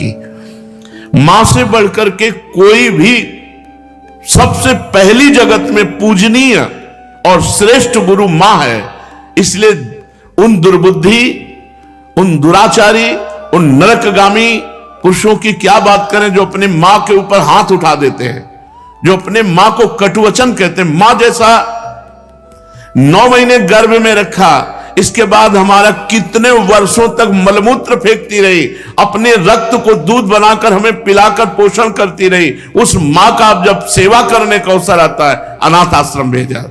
की। मां से बढ़कर के कोई भी सबसे पहली जगत में पूजनीय और श्रेष्ठ गुरु मां है। इसलिए उन दुर्बुद्धि, उन दुराचारी, उन नरकगामी पुरुषों की क्या बात करें जो अपने मां के ऊपर हाथ उठा देते हैं, जो अपने मां को कटुवचन कहते हैं। मां जैसा 9 महीने गर्भ में रखा, इसके बाद हमारा कितने वर्षों तक मलमूत्र फेंकती रही, अपने रक्त को दूध बनाकर हमें पिलाकर पोषण करती रही, उस मां का अब जब सेवा करने का अवसर आता है, अनाथ आश्रम भेजा।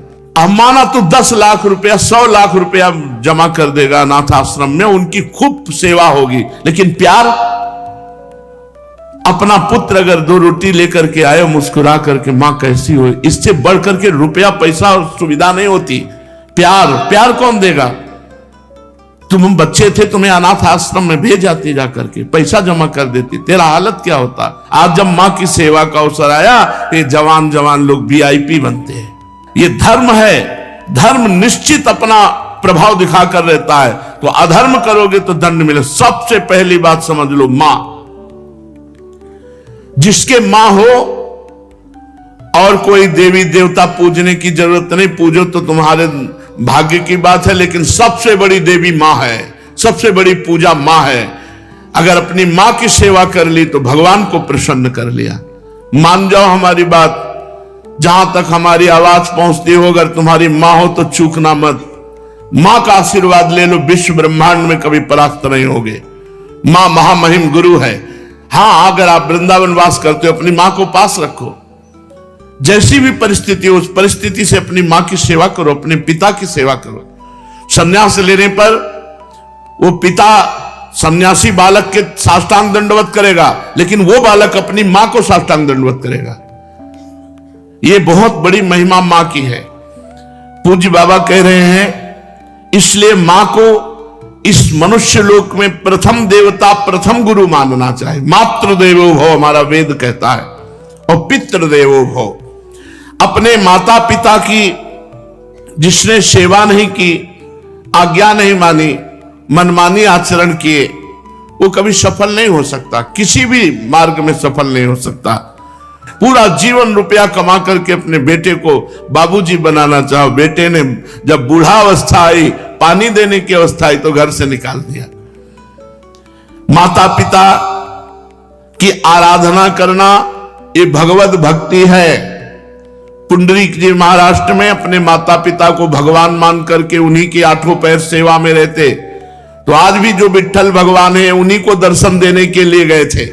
माना तो 10 लाख रुपया, 100 लाख रुपया जमा कर देगा अनाथ आश्रम में, उनकी खूब सेवा होगी। लेकिन प्यार, अपना पुत्र अगर 2 रोटी लेकर के आए मुस्कुरा करके, मां कैसी हो, इससे बढ़ करके रुपया पैसा और सुविधा नहीं होती। प्यार कौन देगा? तुम बच्चे थे, तुम्हें अनाथ आश्रम में भेज जाती, जाकर के पैसा जमा कर देती, तेरा हालत क्या होता। आज जब मां की सेवा का अवसर आया, ये जवान लोग VIP बनते हैं। ये धर्म है, धर्म निश्चित अपना प्रभाव दिखाकर रहता है। तो अधर्म करोगे तो दंड मिले। सबसे पहली बात समझ लो, मां, जिसके मां हो और कोई देवी देवता पूजने की जरूरत नहीं, पूजो तो तुम्हारे भाग्य की बात है, लेकिन सबसे बड़ी देवी मां है, सबसे बड़ी पूजा मां है। अगर अपनी मां की सेवा कर ली तो भगवान को प्रसन्न कर लिया। मान जाओ हमारी बात, जहां तक हमारी आवाज पहुंचती हो, अगर तुम्हारी मां हो तो चूकना मत। मां का आशीर्वाद ले लो, विश्व ब्रह्मांड में कभी परास्त नहीं होगे। मां महामहिम गुरु है। हां, अगर आप वृंदावन वास करते हो, अपनी मां को पास रखो। जैसी भी परिस्थिति हो, उस परिस्थिति से अपनी मां की सेवा करो, अपने पिता की सेवा करो। संन्यास लेने पर वो पिता सन्यासी बालक के साष्टांग दंडवत करेगा, लेकिन वो बालक अपनी मां को साष्टांग दंडवत करेगा। ये बहुत बड़ी महिमा मां की है। पूज्य बाबा कह रहे हैं, इसलिए मां को इस मनुष्य लोक में प्रथम देवता, प्रथम गुरु मानना चाहिए। मातृ देवो भव हमारा वेद कहता है, और पितृ देवो भव। अपने माता पिता की जिसने सेवा नहीं की, आज्ञा नहीं मानी, मनमानी आचरण किए, वो कभी सफल नहीं हो सकता, किसी भी मार्ग में सफल नहीं हो सकता। पूरा जीवन रुपया कमा करके अपने बेटे को बाबूजी बनाना चाहो, बेटे ने जब बूढ़ा अवस्था आई, पानी देने की अवस्था आई, तो घर से निकाल दिया। माता पिता की आराधना करना ये भगवत भक्ति है। पुंडरीक जी महाराष्ट्र में अपने माता पिता को भगवान मान करके उन्हीं के 8 पैर सेवा में रहते। तो आज भी जो विट्ठल भगवान है, उन्हीं को दर्शन देने के लिए गए थे।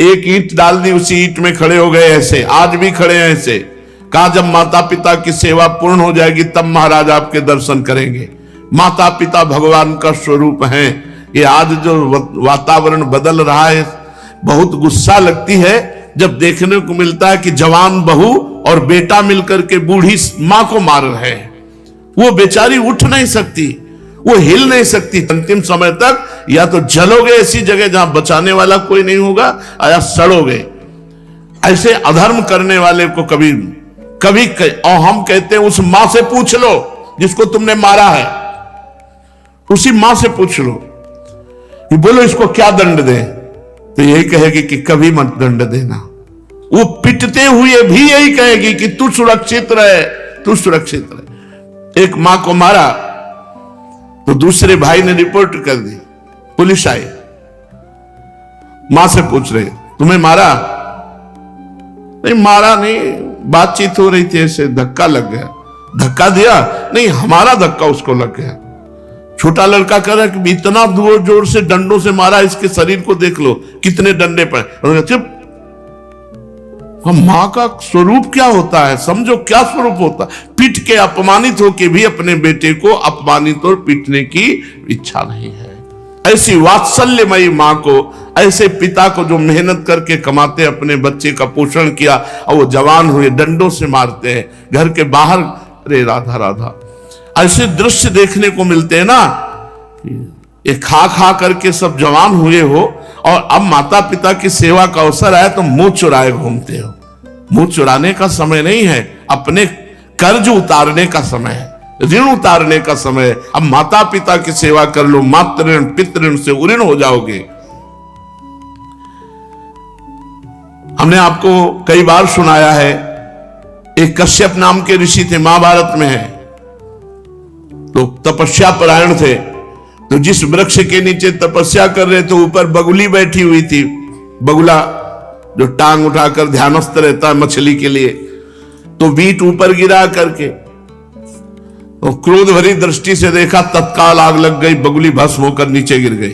एक ईंट डाल दी, उसी ईंट में खड़े हो गए ऐसे, आज भी खड़े हैं ऐसे। कहा जब माता पिता की सेवा पूर्ण हो जाएगी तब महाराज आपके दर्शन करेंगे। माता पिता भगवान का स्वरूप है। ये आज जो वातावरण बदल रहा है, बहुत गुस्सा लगती है जब देखने को मिलता है कि जवान बहू और बेटा मिलकर के बूढ़ी मां को मार रहे हैं। वो बेचारी उठ नहीं सकती, वो हिल नहीं सकती। अंतिम समय तक या तो जलोगे ऐसी जगह जहां बचाने वाला कोई नहीं होगा, या सड़ोगे। ऐसे अधर्म करने वाले को कभी और हम कहते हैं उस मां से पूछ लो जिसको तुमने मारा है, उसी मां से पूछ लो कि बोलो इसको क्या दंड दें, तो यही कहेगी कि कभी मत दंड देना। वो पिटते हुए भी यही कहेगी कि तू सुरक्षित रहे, तू सुरक्षित रहे। एक मां को मारा तो दूसरे भाई ने रिपोर्ट कर दी, पुलिस आई, मां से पूछ रहे तुम्हें मारा? नहीं मारा नहीं, बातचीत हो रही थी, ऐसे धक्का लग गया। धक्का दिया? नहीं, हमारा धक्का उसको लग गया। छोटा लड़का कह रहा है कि इतना जोर से डंडों से मारा, इसके शरीर को देख लो कितने डंडे पर। चुप। मां का स्वरूप क्या होता है, समझो क्या स्वरूप होता है। पीट के अपमानित होके भी अपने बेटे को अपमानित और पीटने की इच्छा नहीं है। ऐसी वात्सल्यमयी मां को, ऐसे पिता को जो मेहनत करके कमाते अपने बच्चे का पोषण किया और वो जवान हुए, डंडों से मारते हैं घर के बाहर। रे राधा राधा, ऐसे दृश्य देखने को मिलते हैं ना। ये खा करके सब जवान हुए हो और अब माता पिता की सेवा का अवसर आया तो मुंह चुराए घूमते हो। मुंह चुराने का समय नहीं है, अपने कर्ज उतारने का समय है, ऋण उतारने का समय है। अब माता पिता की सेवा कर लो, मातृ ऋण पितृ ऋण से उऋण हो जाओगे। हमने आपको कई बार सुनाया है, एक कश्यप नाम के ऋषि थे, महाभारत में है, तो तपस्या परायण थे। तो जिस वृक्ष के नीचे तपस्या कर रहे थे ऊपर बगुली बैठी हुई थी, बगुला जो टांग उठाकर ध्यानस्थ रहता है मछली के लिए, तो बीट ऊपर गिरा करके तो क्रोध भरी दृष्टि से देखा, तत्काल आग लग गई, बगुली भस्म होकर नीचे गिर गई।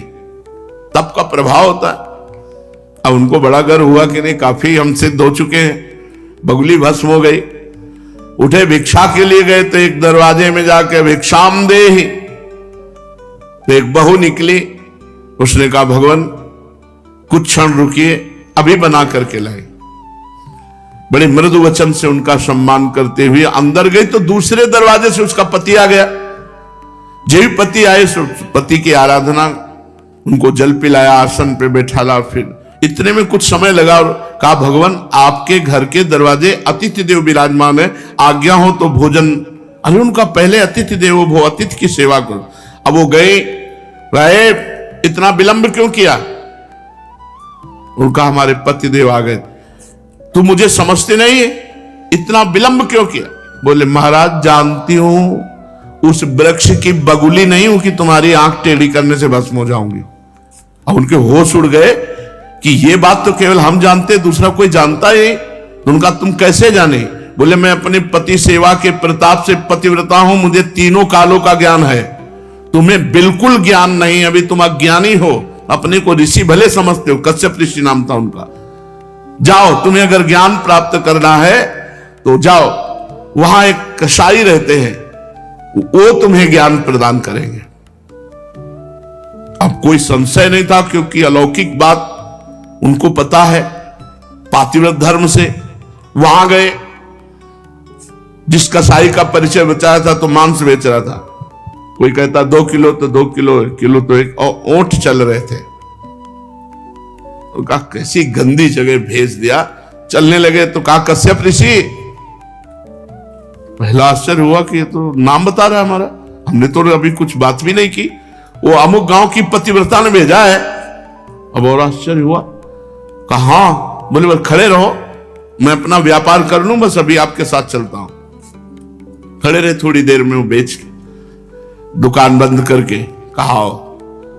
तप का प्रभाव होता है। अब उनको बड़ा गर्व हुआ कि नहीं, काफी हम सिद्ध हो चुके हैं, बगुली भस्म हो गई। उठे भिक्षा के लिए गए तो एक दरवाजे में जाके भिक्षाम देहि, तो एक बहू निकली। उसने कहा भगवान कुछ क्षण रुकिए, अभी बना करके लाए। बड़े मृदु वचन से उनका सम्मान करते हुए अंदर गई तो दूसरे दरवाजे से उसका पति आ गया। जब पति आए पति की आराधना, उनको जल पिलाया, आसन पे बैठाला, फिर इतने में कुछ समय लगा और कहा भगवान आपके घर के दरवाजे अतिथि देव विराजमान है, आज्ञा हो तो भोजन। अरे उनका पहले अतिथि देवो भव, अतिथि की सेवा करो। अब वो गए, इतना विलंब क्यों किया? उनका हमारे पति देव आ गए, तू मुझे समझते नहीं है, इतना विलंब क्यों किया? बोले महाराज जानती हूं उस वृक्ष की बगुली नहीं हूं कि तुम्हारी आंख टेढ़ी करने से भस्म हो जाऊंगी। अब उनके होश उड़ गए कि ये बात तो केवल हम जानते, दूसरा कोई जानता ही। उनका तुम कैसे जाने? बोले मैं अपने पति सेवा के प्रताप से पतिव्रता हूं, मुझे तीनों कालों का ज्ञान है, तुम्हें बिल्कुल ज्ञान नहीं, अभी तुम अज्ञानी हो, अपने को ऋषि भले समझते हो। कश्यप ऋषि नाम था उनका। जाओ, तुम्हें अगर ज्ञान प्राप्त करना है तो जाओ, वहां एक कसाई रहते हैं, वो तुम्हें ज्ञान प्रदान करेंगे। अब कोई संशय नहीं था क्योंकि अलौकिक बात उनको पता है पातिव्रत धर्म से। वहां गए, जिस कसाई का परिचय बचाया था तो मांस बेच रहा था, कोई कहता 2 किलो तो 2 किलो, किलो तो एक, और ऊंट चल रहे थे। तो कहा कैसी गंदी जगह भेज दिया, चलने लगे। तो कहा कश्यप ऋषि, पहला आश्चर्य हुआ कि ये तो नाम बता रहा है हमारा, हमने तो अभी कुछ बात भी नहीं की, वो अमुक गांव की पतिव्रता ने भेजा है। अब और आश्चर्य हुआ, कहा हाँ। बोले बस खड़े रहो, मैं अपना व्यापार कर लूं, बस अभी आपके साथ चलता हूं। खड़े रहे, थोड़ी देर में वो बेच के दुकान बंद करके कहा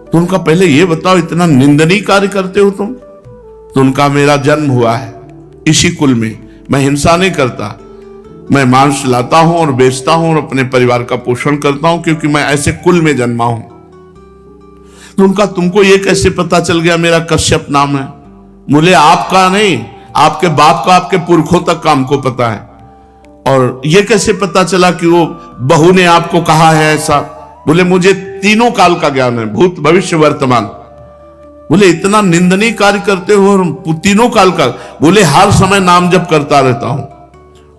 तो उनका पहले ये बताओ इतना निंदनीय कार्य करते हो तुम? तो उनका मेरा जन्म हुआ है इसी कुल में, मैं हिंसा नहीं करता, मैं मांस लाता हूं और बेचता हूं और अपने परिवार का पोषण करता हूं क्योंकि मैं ऐसे कुल में जन्मा हूं। तो उनका तुमको ये कैसे पता चल गया मेरा कश्यप नाम है? बोले आपका नहीं, आपके बाप का, आपके पुरखों तक का हमको पता है। और ये कैसे पता चला कि वो बहू ने आपको कहा है ऐसा? बोले मुझे तीनों काल का ज्ञान है, भूत भविष्य वर्तमान। बोले इतना निंदनीय कार्य करते हो और तीनों काल का? बोले हर समय नाम जप करता रहता हूं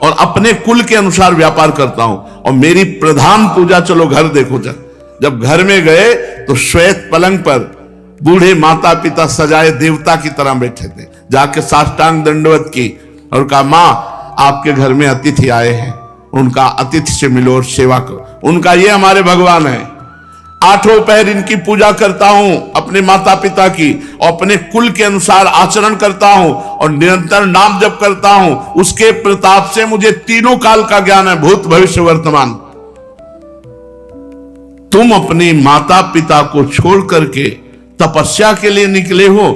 और अपने कुल के अनुसार व्यापार करता हूं, और मेरी प्रधान पूजा, चलो घर देखो। जब घर में गए तो श्वेत पलंग पर बूढ़े माता पिता सजाए देवता की तरह बैठे थे, जाके साष्टांग दंडवत की और कहा मां आपके घर में अतिथि आए हैं, उनका अतिथि से मिलो और सेवा करो। उनका ये हमारे भगवान है, 8 पहर इनकी पूजा करता हूं, अपने माता पिता की, और अपने कुल के अनुसार आचरण करता हूं और निरंतर नाम जप करता हूं। उसके प्रताप से मुझे तीनों काल का ज्ञान है, भूत भविष्य वर्तमान। तुम अपने माता पिता को छोड़ करके तपस्या के लिए निकले हो,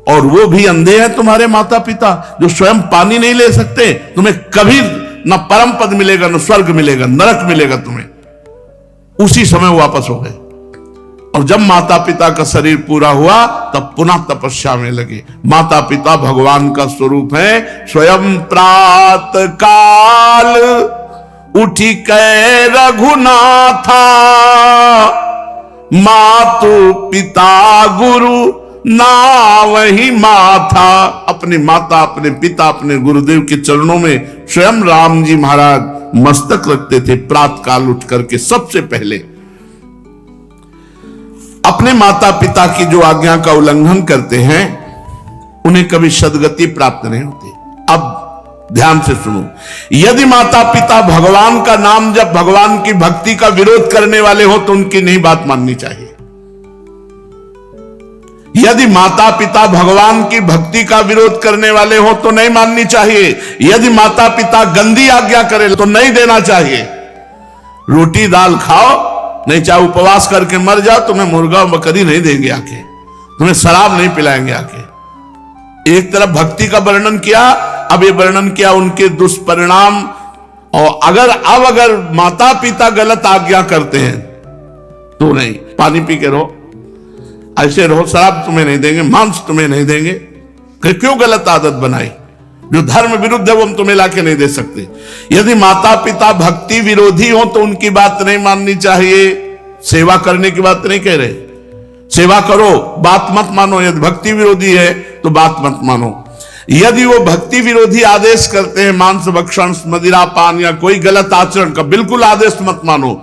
और वो भी अंधे हैं तुम्हारे माता पिता, जो स्वयं पानी नहीं ले सकते। तुम्हें कभी न परम पद मिलेगा, न स्वर्ग मिलेगा, नरक मिलेगा तुम्हें। उसी समय वापस हो गए, और जब माता पिता का शरीर पूरा हुआ तब पुनः तपस्या में लगे। माता पिता भगवान का स्वरूप है। स्वयं प्रात काल उठी कै रघुनाथा, मातु पिता गुरु ना वही माथा। अपने माता, अपने पिता, अपने गुरुदेव के चरणों में स्वयं राम जी महाराज मस्तक रखते थे प्रात काल उठ करके। सबसे पहले अपने माता पिता की जो आज्ञा का उल्लंघन करते हैं उन्हें कभी सद्गति प्राप्त नहीं होती। अब ध्यान से सुनो, यदि माता पिता भगवान का नाम जब भगवान की भक्ति का विरोध करने वाले हो तो उनकी नहीं बात माननी चाहिए। यदि माता पिता भगवान की भक्ति का विरोध करने वाले हो तो नहीं माननी चाहिए। यदि माता पिता गंदी आज्ञा करे तो नहीं देना चाहिए। रोटी दाल खाओ, नहीं चाहे उपवास करके मर जाओ, तुम्हें मुर्गा और बकरी नहीं देंगे आके, तुम्हें शराब नहीं पिलाएंगे आके। एक तरफ भक्ति का वर्णन किया, अब ये वर्णन किया उनके दुष्परिणाम। और अगर माता पिता गलत आज्ञा करते हैं तो नहीं, पानी पी के रहो, ऐसे रहो, शराब तुम्हें नहीं देंगे, मांस तुम्हें नहीं देंगे। क्यों गलत आदत बनाई? जो धर्म विरुद्ध है वो हम तुम्हें लाके नहीं दे सकते। यदि माता पिता भक्ति विरोधी हो तो उनकी बात नहीं माननी चाहिए। सेवा करने की बात नहीं कह रहे, सेवा करो, बात मत मानो। यदि भक्ति विरोधी है तो बात मत मानो। यदि वो भक्ति विरोधी आदेश करते हैं, मांस भक्षण, मदिरा पान या कोई गलत आचरण का, बिल्कुल आदेश मत मानो,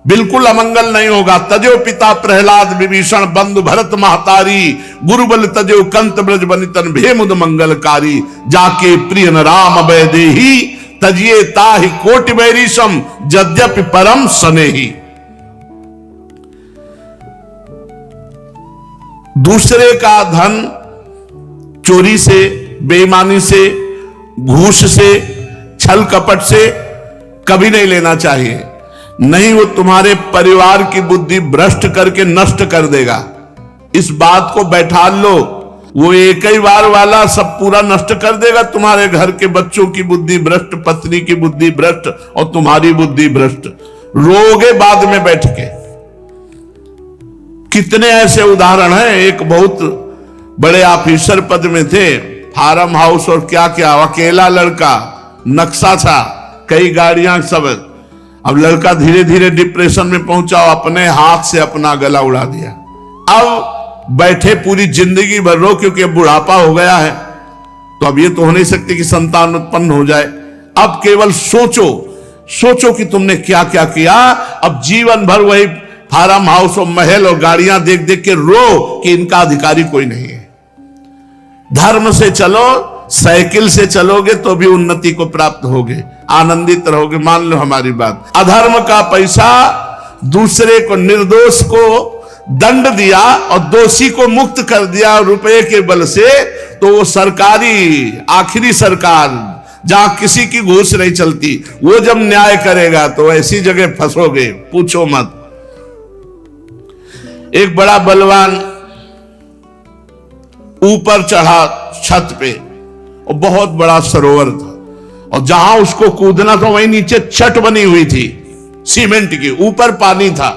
बिल्कुल अमंगल नहीं होगा। तजो पिता प्रहलाद विभीषण बंधु भरत महतारी, गुरुबल तजो कंत ब्रज बनितन भेमुद मंगलकारी, जाके प्रिय न राम अभय देही, तजिए ताहि कोटि बैरीशम यद्यपि परम स्नेही। दूसरे का धन चोरी से, बेईमानी से, घूस से, छल कपट से कभी नहीं लेना चाहिए। नहीं, वो तुम्हारे परिवार की बुद्धि भ्रष्ट करके नष्ट कर देगा। इस बात को बैठा लो, वो एक ही बार वाला सब पूरा नष्ट कर देगा। तुम्हारे घर के बच्चों की बुद्धि भ्रष्ट, पत्नी की बुद्धि भ्रष्ट और तुम्हारी बुद्धि भ्रष्ट, रोगे बाद में बैठ के। कितने ऐसे उदाहरण हैं। एक बहुत बड़े ऑफिसर पद में थे, फार्म हाउस और क्या क्या, अकेला लड़का, नक्शा था, कई गाड़ियां, सब। अब लड़का धीरे धीरे डिप्रेशन में पहुंचा, अपने हाथ से अपना गला उड़ा दिया। अब बैठे पूरी जिंदगी भर रो, क्योंकि अब बुढ़ापा हो गया है, तो अब ये तो हो नहीं सकती कि संतान उत्पन्न हो जाए। अब केवल सोचो कि तुमने क्या क्या किया। अब जीवन भर वही फार्म हाउस और महल और गाड़ियां देख देख के रो कि इनका अधिकारी कोई नहीं है। धर्म से चलो, साइकिल से चलोगे तो भी उन्नति को प्राप्त होगे, आनंदित रहोगे। मान लो हमारी बात। अधर्म का पैसा, दूसरे को, निर्दोष को दंड दिया और दोषी को मुक्त कर दिया रुपए के बल से, तो वो सरकारी, आखिरी सरकार जहां किसी की घूस नहीं चलती, वो जब न्याय करेगा तो ऐसी जगह फंसोगे, पूछो मत। एक बड़ा बलवान ऊपर चढ़ा छत पे, और बहुत बड़ा सरोवर था, और जहां उसको कूदना था वहीं नीचे छत बनी हुई थी सीमेंट की, ऊपर पानी था।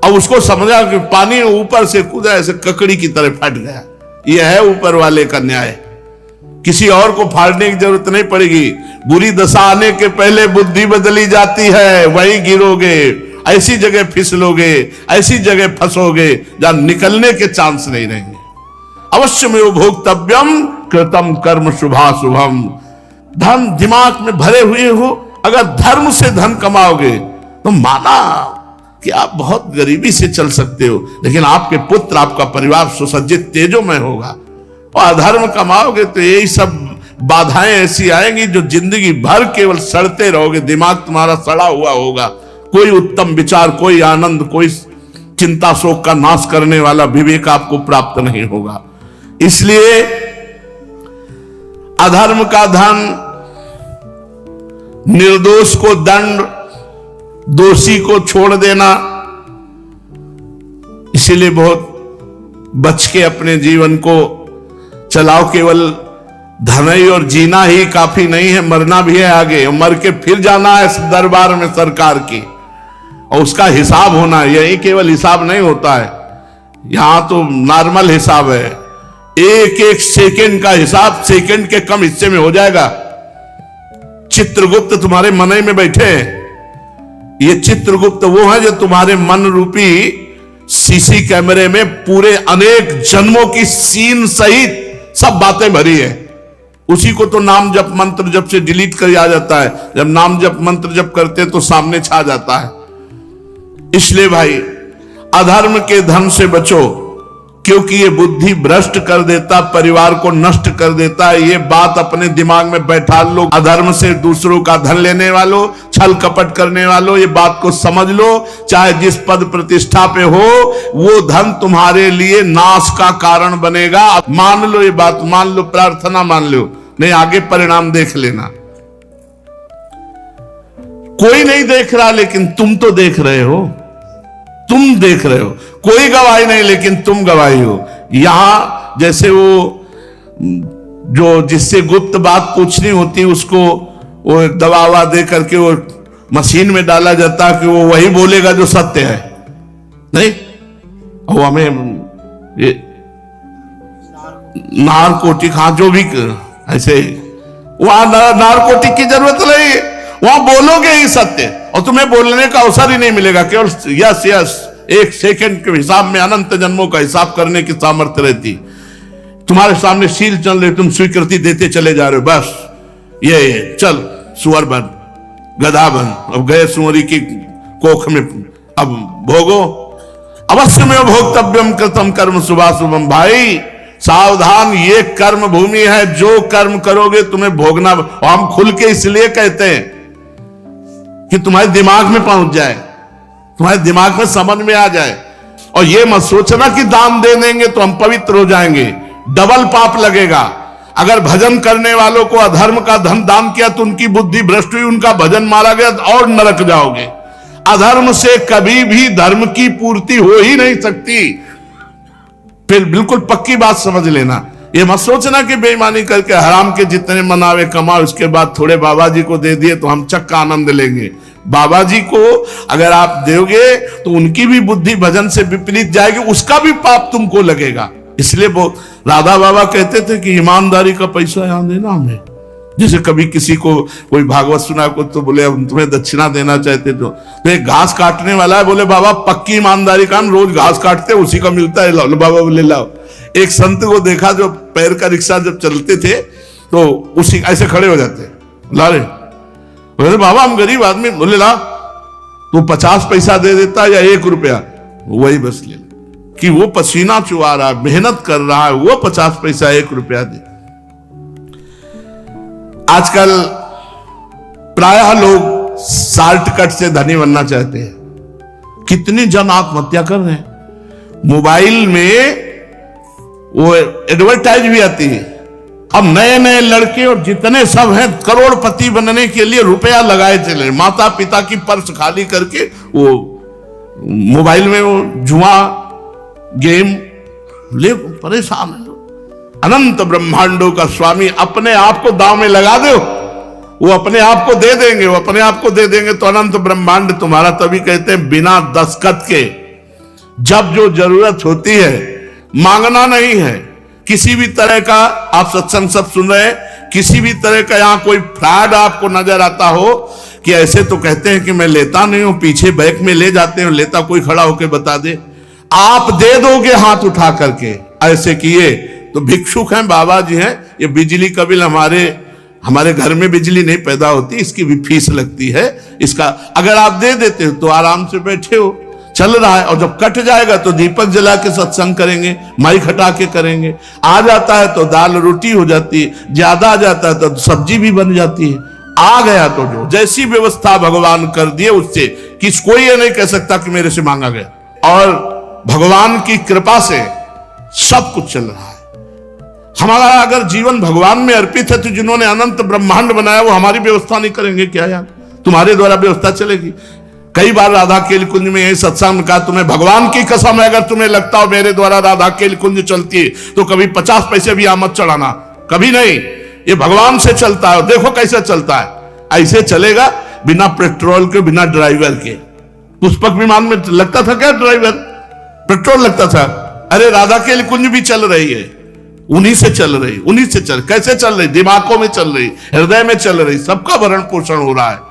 अब उसको समझा कि पानी ऊपर से कूदा, ऐसे ककड़ी की तरह फट गया। यह है ऊपर वाले का न्याय। किसी और को फाड़ने की जरूरत नहीं पड़ेगी। बुरी दशा आने के पहले बुद्धि बदली जाती है, वहीं गिरोगे, ऐसी जगह फिसलोगे, ऐसी जगह फंसोगे जहां निकलने के चांस नहीं रहेंगे। अवश्य में भोक्तव्यम कृतम कर्म शुभाशुभम। धन दिमाग में भरे हुए हो, अगर धर्म से धन कमाओगे तो माना कि आप बहुत गरीबी से चल सकते हो, लेकिन आपके पुत्र, आपका परिवार सुसज्जित तेजोमय होगा। और अधर्म कमाओगे तो यही सब बाधाएं ऐसी आएंगी जो जिंदगी भर केवल सड़ते रहोगे, दिमाग तुम्हारा सड़ा हुआ होगा। कोई उत्तम विचार, कोई आनंद, कोई चिंता शोक का नाश करने वाला विवेक आपको प्राप्त नहीं होगा। इसलिए अधर्म का धन, निर्दोष को दंड, दोषी को छोड़ देना, इसीलिए बहुत बच के अपने जीवन को चलाओ। केवल धन ही और जीना ही काफी नहीं है, मरना भी है आगे, और मर के फिर जाना है इस दरबार में सरकार की, और उसका हिसाब होना है। यही केवल हिसाब नहीं होता है, यहां तो नॉर्मल हिसाब है। एक एक सेकंड का हिसाब सेकंड के कम हिस्से में हो जाएगा। चित्रगुप्त तुम्हारे मन में बैठे हैं। ये चित्रगुप्त वो है जो तुम्हारे मन रूपी सीसी कैमरे में पूरे अनेक जन्मों की सीन सहित सब बातें भरी है। उसी को तो नाम जप मंत्र जप से डिलीट कर आ जाता है। जब नाम जप मंत्र जप करते तो सामने छा जाता है। इसलिए भाई, अधर्म के धन से बचो। क्योंकि ये बुद्धि भ्रष्ट कर देता, परिवार को नष्ट कर देता है। ये बात अपने दिमाग में बैठा लो, अधर्म से दूसरों का धन लेने वालों, छल कपट करने वालों, ये बात को समझ लो। चाहे जिस पद प्रतिष्ठा पे हो, वो धन तुम्हारे लिए नाश का कारण बनेगा। मान लो ये बात, मान लो, प्रार्थना मान लो, नहीं आगे परिणाम देख लेना। कोई नहीं देख रहा, लेकिन तुम तो देख रहे हो, तुम देख रहे हो। कोई गवाही नहीं, लेकिन तुम गवाही हो। यहां जैसे वो जो जिससे गुप्त बात पूछनी होती, उसको वो दबावा दे करके वो मशीन में डाला जाता कि वो वही बोलेगा जो सत्य है, नहीं। वो हमें ये नारकोटिक, हाँ जो भी ऐसे, वहां नारकोटिक की जरूरत नहीं, वहां बोलोगे ही सत्य, और तुम्हें बोलने का अवसर ही नहीं मिलेगा। केवल यस यस, एक सेकंड के हिसाब में अनंत जन्मों का हिसाब करने की सामर्थ्य रहती। तुम्हारे सामने शील चल रहे, तुम स्वीकृति देते चले जा रहे हो। बस ये चल सुअर बन, गधा बन, अब गए सुअरी की कोख में, अब भोगो। अवश्य में भोक्तव्यम कृतम कर्म शुभाशुभम। भाई सावधान, ये कर्म भूमि है, जो कर्म करोगे तुम्हें भोगना। और हम खुल के इसलिए कहते हैं कि तुम्हारे दिमाग में पहुंच जाए, तुम्हारे दिमाग में समझ में आ जाए। और ये मत सोचना कि दान दे देंगे तो हम पवित्र हो जाएंगे, डबल पाप लगेगा। अगर भजन करने वालों को अधर्म का धन दान किया तो उनकी बुद्धि भ्रष्ट हुई, उनका भजन मारा गया और नरक जाओगे। अधर्म से कभी भी धर्म की पूर्ति हो ही नहीं सकती। फिर बिल्कुल पक्की बात समझ लेना। ये मत सोचना कि बेईमानी करके हराम के जितने मनावे कमाओ, उसके बाद थोड़े बाबा जी को दे दिए तो हम चक्का आनंद लेंगे। बाबा जी को अगर आप दोगे तो उनकी भी बुद्धि भजन से विपरीत जाएगी, उसका भी पाप तुमको लगेगा। इसलिए वो राधा बाबा कहते थे कि ईमानदारी का पैसा यहां देना हमें। जैसे कभी किसी को कोई भागवत सुना को तो बोले हम तुम्हें दक्षिणा देना चाहते, तो एक घास काटने वाला है, बोले बाबा पक्की ईमानदारी का, हम रोज घास काटते उसी का मिलता है, लाओ। बाबा बोले लाओ। एक संत को देखा जो पैर का रिक्शा जब चलते थे तो उसी ऐसे खड़े हो जाते, ला रहे, बोले बाबा हम गरीब आदमी। बोले ला, तू 50 पैसा दे देता या 1 रुपया, वही बस ले, कि वो पसीना चुआ रहा है, मेहनत कर रहा है, वो 50 पैसा 1 रुपया दे। आजकल प्रायः लोग शॉर्टकट से धनी बनना चाहते हैं। कितनी जन आत्महत्या कर रहे हैं। मोबाइल में वो एडवर्टाइज भी आती है, अब नए नए लड़के और जितने सब हैं करोड़पति बनने के लिए रुपया लगाए चले, माता पिता की पर्स खाली करके वो मोबाइल में वो जुआ गेम ले परेशान है। अनंत ब्रह्मांडों का स्वामी अपने आप को दांव में लगा दो, वो अपने आप को दे देंगे, वो अपने आप को दे देंगे तो अनंत ब्रह्मांड तुम्हारा। तभी कहते हैं बिना दस्तखत के जब जो जरूरत होती है, मांगना नहीं है किसी भी तरह का। आप सत्संग सब सुन रहे हैं, किसी भी तरह का यहां कोई फ्रॉड आपको नजर आता हो कि ऐसे तो कहते हैं कि मैं लेता नहीं हूं, पीछे बैग में ले जाते हैं, लेता कोई खड़ा होकर बता दे, आप दे दोगे हाथ उठा करके। ऐसे किए तो भिक्षुक हैं, बाबा जी हैं। ये बिजली का बिल हमारे घर में बिजली नहीं पैदा होती, इसकी भी फीस लगती है। इसका अगर आप दे देते हो तो आराम से बैठे हो, चल रहा है। और जब कट जाएगा तो दीपक जला के सत्संग करेंगे, माइक हटा के करेंगे। आ जाता है तो दाल रोटी हो जाती है, ज्यादा आ जाता है तो सब्जी भी बन जाती है। आ गया तो जो जैसी व्यवस्था भगवान कर दिए उससे कोई ये नहीं कह सकता कि मेरे से मांगा गया। और भगवान की कृपा से सब कुछ चल रहा है। हमारा अगर जीवन भगवान में अर्पित है तो जिन्होंने अनंत ब्रह्मांड बनाया वो हमारी व्यवस्था नहीं करेंगे क्या यार? तुम्हारे द्वारा व्यवस्था चलेगी। कई बार राधा केल कुंज में यही सत्संग में कहा, तुम्हें भगवान की कसम है अगर तुम्हें लगता हो मेरे द्वारा राधा केल कुंज चलती है तो कभी 50 पैसे भी आमद चढ़ाना, कभी नहीं। ये भगवान से चलता है, देखो कैसे चलता है। ऐसे चलेगा बिना पेट्रोल के, बिना ड्राइवर के। पुष्पक विमान में लगता था क्या ड्राइवर? पेट्रोल लगता था। अरे राधा केल कुंज भी चल रही है, उन्हीं से चल रही, उन्हीं से चल। कैसे चल रही? दिमागों में चल रही, हृदय में चल रही, सबका भरण पोषण हो रहा है।